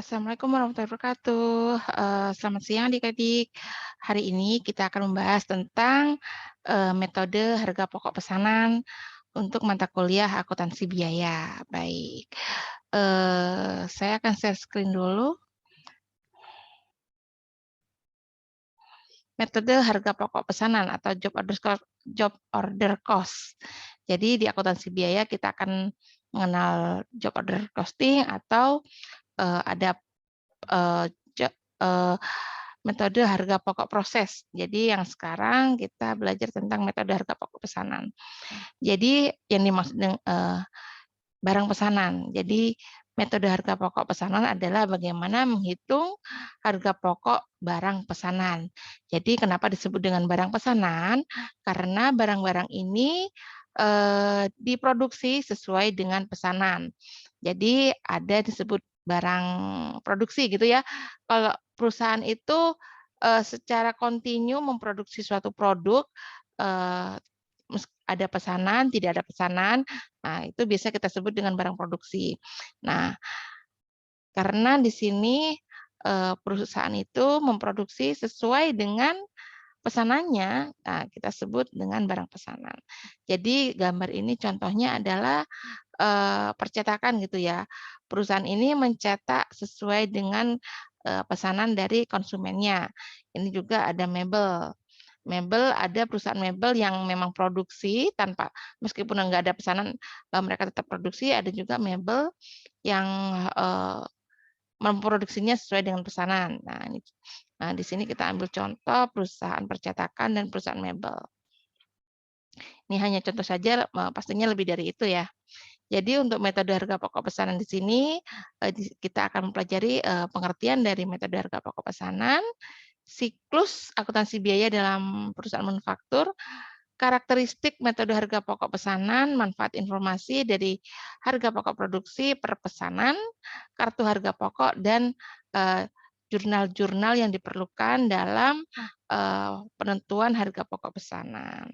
Assalamualaikum warahmatullahi wabarakatuh. Selamat siang adik-adik. Hari ini kita akan membahas tentang metode harga pokok pesanan untuk mata kuliah akuntansi biaya. Baik, saya akan share screen dulu. Metode harga pokok pesanan atau job order cost. Jadi di akuntansi biaya kita akan mengenal job order costing atau ada eh, jo- eh, metode harga pokok proses. Jadi yang sekarang kita belajar tentang metode harga pokok pesanan. Jadi yang dimaksud dengan barang pesanan. Jadi metode harga pokok pesanan adalah bagaimana menghitung harga pokok barang pesanan. Jadi kenapa disebut dengan barang pesanan? Karena barang-barang ini diproduksi sesuai dengan pesanan. Jadi ada disebut barang produksi gitu ya. Kalau perusahaan itu secara kontinu memproduksi suatu produk, eh, ada pesanan, tidak ada pesanan, nah itu biasa kita sebut dengan barang produksi. Nah, karena di sini perusahaan itu memproduksi sesuai dengan pesanannya, nah kita sebut dengan barang pesanan. Jadi gambar ini contohnya adalah percetakan gitu ya. Perusahaan ini mencetak sesuai dengan pesanan dari konsumennya. Ini juga ada mebel. Mebel ada perusahaan mebel yang memang produksi tanpa meskipun nggak ada pesanan mereka tetap produksi. Ada juga mebel yang memproduksinya sesuai dengan pesanan. Nah, di sini kita ambil contoh perusahaan percetakan dan perusahaan mebel. Ini hanya contoh saja, pastinya lebih dari itu ya. Jadi untuk metode harga pokok pesanan di sini, kita akan mempelajari pengertian dari metode harga pokok pesanan, siklus akuntansi biaya dalam perusahaan manufaktur, karakteristik metode harga pokok pesanan, manfaat informasi dari harga pokok produksi per pesanan, kartu harga pokok, dan jurnal-jurnal yang diperlukan dalam penentuan harga pokok pesanan.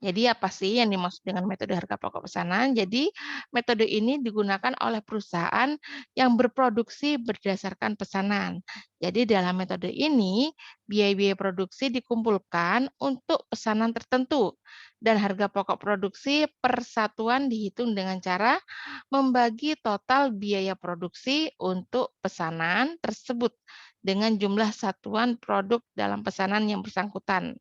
Jadi apa sih yang dimaksud dengan metode harga pokok pesanan? Jadi metode ini digunakan oleh perusahaan yang berproduksi berdasarkan pesanan. Jadi dalam metode ini biaya-biaya produksi dikumpulkan untuk pesanan tertentu dan harga pokok produksi per satuan dihitung dengan cara membagi total biaya produksi untuk pesanan tersebut dengan jumlah satuan produk dalam pesanan yang bersangkutan.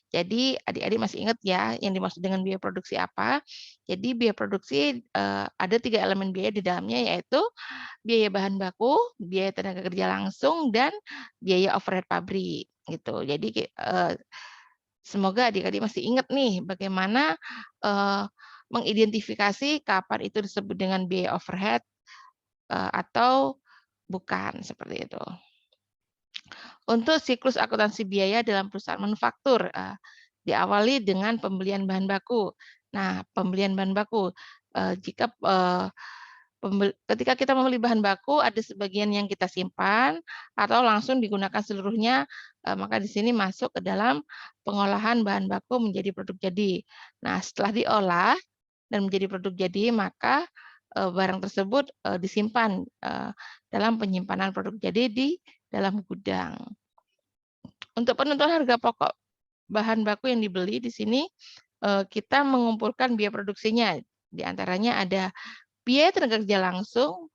Jadi adik-adik masih ingat ya yang dimaksud dengan biaya produksi apa? Jadi biaya produksi ada 3 elemen biaya di dalamnya yaitu biaya bahan baku, biaya tenaga kerja langsung, dan biaya overhead pabrik gitu. Jadi semoga adik-adik masih ingat nih bagaimana mengidentifikasi kapan itu disebut dengan biaya overhead atau bukan seperti itu. Untuk siklus akuntansi biaya dalam perusahaan manufaktur, diawali dengan pembelian bahan baku. Nah, pembelian bahan baku, jika ketika kita membeli bahan baku, ada sebagian yang kita simpan atau langsung digunakan seluruhnya, maka di sini masuk ke dalam pengolahan bahan baku menjadi produk jadi. Nah, setelah diolah dan menjadi produk jadi, maka barang tersebut disimpan dalam penyimpanan produk jadi di dalam gudang. Untuk penentuan harga pokok bahan baku yang dibeli di sini, kita mengumpulkan biaya produksinya. Di antaranya ada biaya tenaga kerja langsung,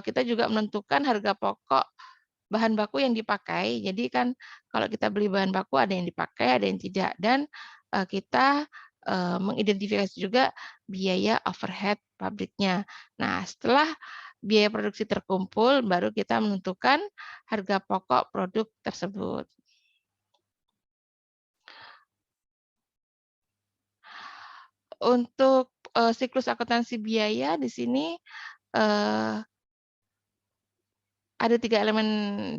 kita juga menentukan harga pokok bahan baku yang dipakai. Jadi kan kalau kita beli bahan baku ada yang dipakai, ada yang tidak. Dan kita mengidentifikasi juga biaya overhead pabriknya. Nah, setelah biaya produksi terkumpul, baru kita menentukan harga pokok produk tersebut. Untuk siklus akuntansi biaya di sini ada 3 elemen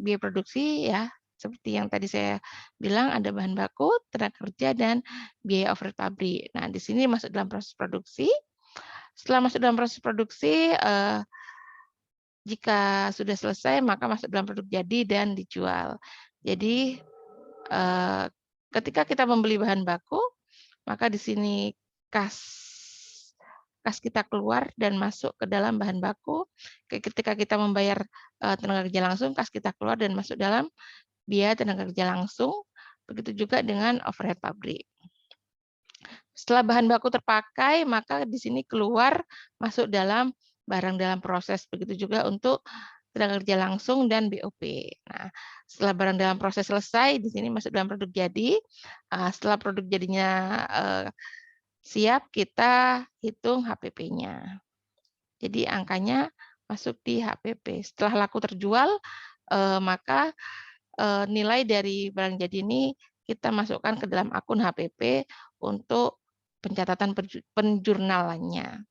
biaya produksi ya, seperti yang tadi saya bilang ada bahan baku, tenaga kerja, dan biaya overhead pabrik. Nah, di sini masuk dalam proses produksi. Setelah masuk dalam proses produksi, jika sudah selesai maka masuk dalam produk jadi dan dijual. Jadi ketika kita membeli bahan baku, maka di sini kas kas kita keluar dan masuk ke dalam bahan baku. Ketika kita membayar tenaga kerja langsung, kas kita keluar dan masuk dalam biaya tenaga kerja langsung. Begitu juga dengan overhead pabrik. Setelah bahan baku terpakai, maka di sini keluar masuk dalam barang dalam proses. Begitu juga untuk tenaga kerja langsung dan BOP. Nah, setelah barang dalam proses selesai, di sini masuk dalam produk jadi. Setelah produk jadinya siap, kita hitung HPP-nya. Jadi angkanya masuk di HPP. Setelah laku terjual, maka nilai dari barang jadi ini kita masukkan ke dalam akun HPP untuk pencatatan penjurnalannya.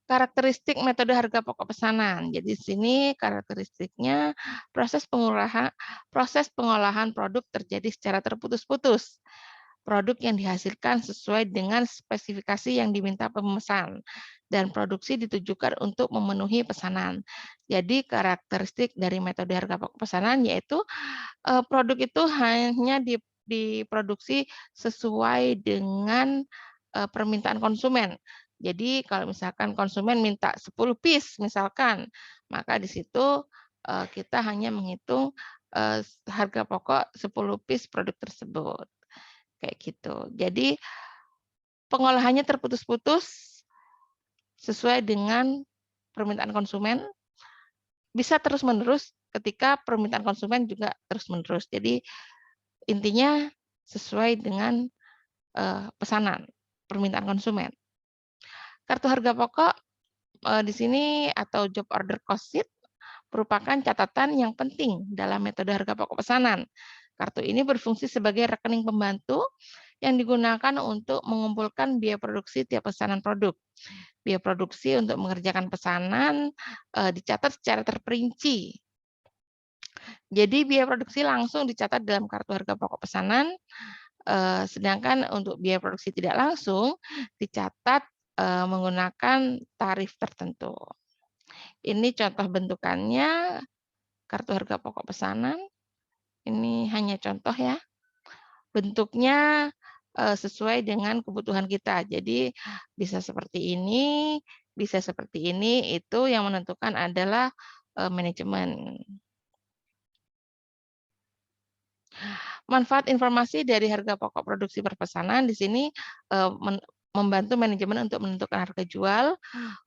Karakteristik metode harga pokok pesanan. Jadi di sini karakteristiknya proses pengolahan produk terjadi secara terputus-putus. Produk yang dihasilkan sesuai dengan spesifikasi yang diminta pemesan dan produksi ditujukan untuk memenuhi pesanan. Jadi karakteristik dari metode harga pokok pesanan yaitu produk itu hanya diproduksi sesuai dengan permintaan konsumen. Jadi kalau misalkan konsumen minta 10 piece misalkan, maka di situ kita hanya menghitung harga pokok 10 piece produk tersebut. Kayak gitu. Jadi pengolahannya terputus-putus sesuai dengan permintaan konsumen, bisa terus-menerus ketika permintaan konsumen juga terus-menerus. Jadi intinya sesuai dengan pesanan, permintaan konsumen. Kartu harga pokok di sini atau job order cost sheet merupakan catatan yang penting dalam metode harga pokok pesanan. Kartu ini berfungsi sebagai rekening pembantu yang digunakan untuk mengumpulkan biaya produksi tiap pesanan produk. Biaya produksi untuk mengerjakan pesanan dicatat secara terperinci. Jadi biaya produksi langsung dicatat dalam kartu harga pokok pesanan, sedangkan untuk biaya produksi tidak langsung dicatat menggunakan tarif tertentu. Ini contoh bentukannya kartu harga pokok pesanan. Ini hanya contoh ya. Bentuknya sesuai dengan kebutuhan kita. Jadi bisa seperti ini, bisa seperti ini. Itu yang menentukan adalah manajemen. Manfaat informasi dari harga pokok produksi perpesanan di sini membantu manajemen untuk menentukan harga jual,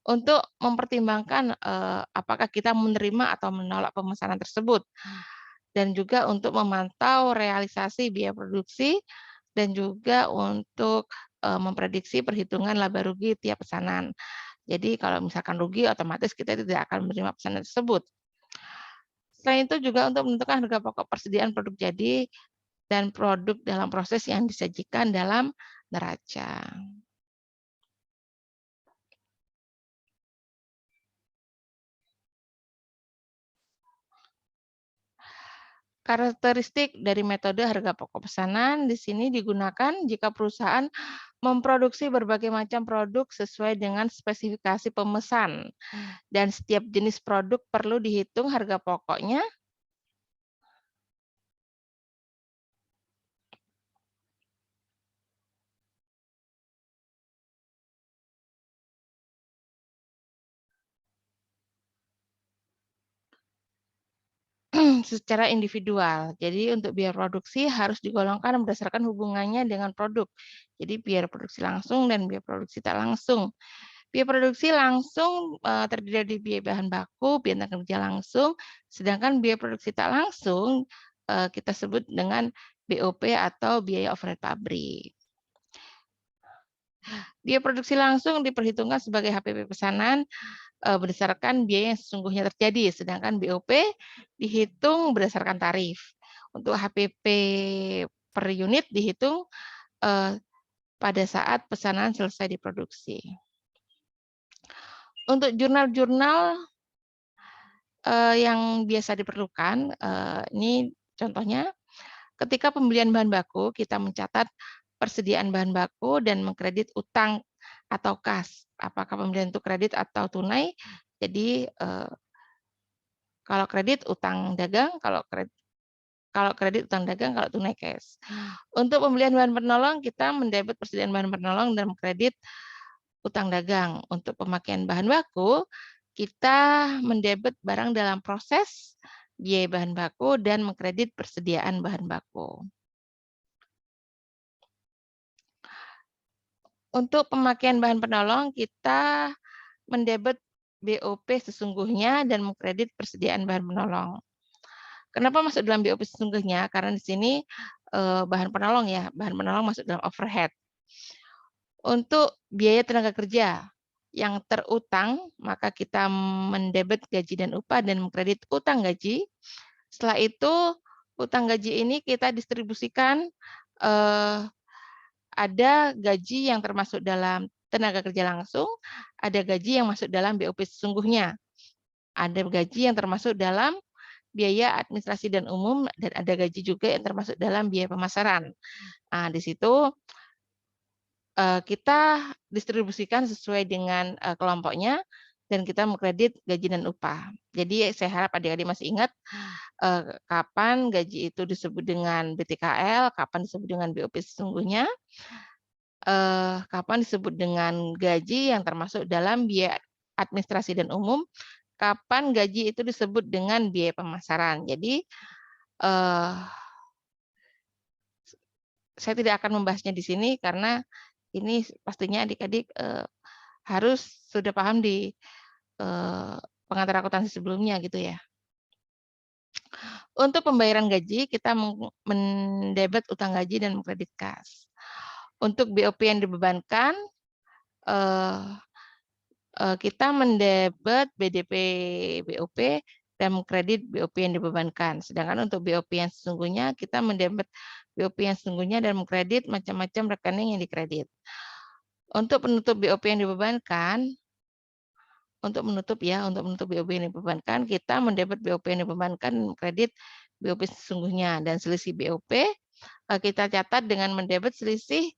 untuk mempertimbangkan apakah kita menerima atau menolak pemesanan tersebut, dan juga untuk memantau realisasi biaya produksi, dan juga untuk memprediksi perhitungan laba rugi tiap pesanan. Jadi kalau misalkan rugi, otomatis kita tidak akan menerima pesanan tersebut. Selain itu juga untuk menentukan harga pokok persediaan produk jadi dan produk dalam proses yang disajikan dalam neraca. Karakteristik dari metode harga pokok pesanan di sini digunakan jika perusahaan memproduksi berbagai macam produk sesuai dengan spesifikasi pemesan, dan setiap jenis produk perlu dihitung harga pokoknya secara individual. Jadi untuk biaya produksi harus digolongkan berdasarkan hubungannya dengan produk. Jadi biaya produksi langsung dan biaya produksi tak langsung. Biaya produksi langsung terdiri dari biaya bahan baku, biaya tenaga kerja langsung, sedangkan biaya produksi tak langsung kita sebut dengan BOP atau biaya overhead pabrik. Biaya produksi langsung diperhitungkan sebagai HPP pesanan berdasarkan biaya yang sesungguhnya terjadi, sedangkan BOP dihitung berdasarkan tarif. Untuk HPP per unit dihitung pada saat pesanan selesai diproduksi. Untuk jurnal-jurnal yang biasa diperlukan, ini contohnya, ketika pembelian bahan baku, kita mencatat persediaan bahan baku dan mengkredit utang atau kas. Apakah pembelian itu kredit atau tunai? Jadi kalau kredit utang dagang, kalau Kalau kredit utang dagang, kalau tunai cash. Untuk pembelian bahan penolong, kita mendebit persediaan bahan penolong dan kredit utang dagang. Untuk pemakaian bahan baku, kita mendebit barang dalam proses, biaya bahan baku, dan mengkredit persediaan bahan baku. Untuk pemakaian bahan penolong, kita mendebit BOP sesungguhnya dan mengkredit persediaan bahan penolong. Kenapa masuk dalam BOP sesungguhnya? Karena di sini bahan penolong ya, bahan penolong masuk dalam overhead. Untuk biaya tenaga kerja yang terutang, maka kita mendebit gaji dan upah dan mengkredit utang gaji. Setelah itu, utang gaji ini kita distribusikan, ada gaji yang termasuk dalam tenaga kerja langsung, ada gaji yang masuk dalam BOP sesungguhnya. Ada gaji yang termasuk dalam biaya administrasi dan umum, dan ada gaji juga yang termasuk dalam biaya pemasaran. Nah, di situ kita distribusikan sesuai dengan kelompoknya, dan kita mengkredit gaji dan upah. Jadi saya harap adik-adik masih ingat kapan gaji itu disebut dengan BTKL, kapan disebut dengan BOP sesungguhnya, kapan disebut dengan gaji yang termasuk dalam biaya administrasi dan umum, kapan gaji itu disebut dengan biaya pemasaran. Jadi saya tidak akan membahasnya di sini karena ini pastinya adik-adik harus sudah paham di pengantar akuntansi sebelumnya gitu ya. Untuk pembayaran gaji, kita mendebit utang gaji dan mengkredit kas. Untuk BOP yang dibebankan, kita mendebit BDP BOP dan mengkredit BOP yang dibebankan. Sedangkan untuk BOP yang sesungguhnya, kita mendebit BOP yang sesungguhnya dan mengkredit macam-macam rekening yang dikredit. Untuk penutup BOP yang dibebankan, untuk menutup BOP yang dibebankan, kita mendebit BOP yang dibebankan, kredit BOP sesungguhnya, dan selisih BOP kita catat dengan mendebit selisih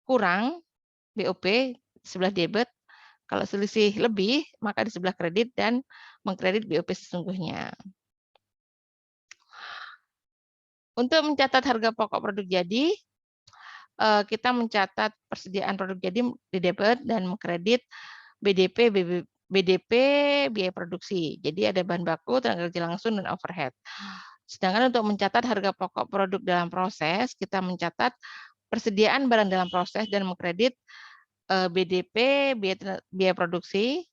kurang BOP sebelah debit. Kalau selisih lebih, maka di sebelah kredit dan mengkredit BOP sesungguhnya. Untuk mencatat harga pokok produk jadi, kita mencatat persediaan produk jadi di debit dan mengkredit BDP, biaya produksi. Jadi ada bahan baku, tenaga kerja langsung, dan overhead. Sedangkan untuk mencatat harga pokok produk dalam proses, kita mencatat persediaan barang dalam proses dan mengkredit BDP, biaya produksi,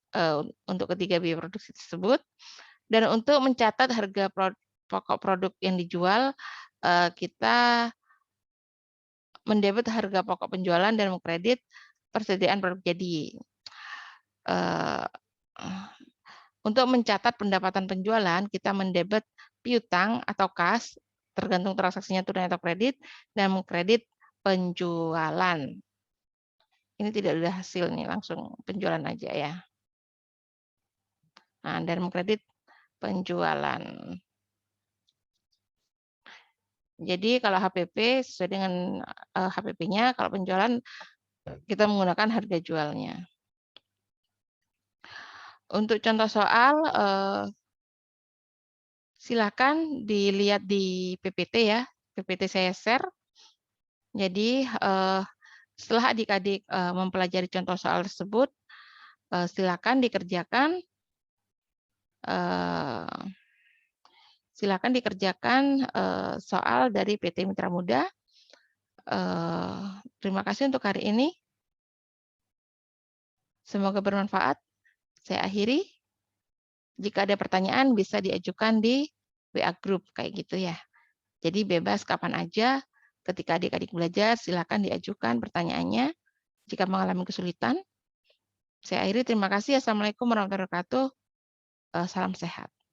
untuk ketiga biaya produksi tersebut. Dan untuk mencatat harga pokok produk yang dijual, kita mendebit harga pokok penjualan dan mengkredit persediaan produk jadi. Untuk mencatat pendapatan penjualan, kita mendebit piutang atau kas, tergantung transaksinya tunai atau kredit, dan mengkredit penjualan. Ini tidak ada hasil nih, langsung penjualan aja ya. Nah, dan mengkredit penjualan. Jadi kalau HPP sesuai dengan HPP-nya, kalau penjualan kita menggunakan harga jualnya. Untuk contoh soal, silakan dilihat di PPT ya, PPT saya share. Jadi setelah adik-adik mempelajari contoh soal tersebut, silakan dikerjakan. Silakan dikerjakan soal dari PT Mitra Muda. Terima kasih untuk hari ini. Semoga bermanfaat. Saya akhiri. Jika ada pertanyaan bisa diajukan di WA Group kayak gitu ya. Jadi bebas kapan aja ketika adik-adik belajar silakan diajukan pertanyaannya jika mengalami kesulitan. Saya akhiri. Terima kasih. Assalamualaikum warahmatullahi wabarakatuh. Salam sehat.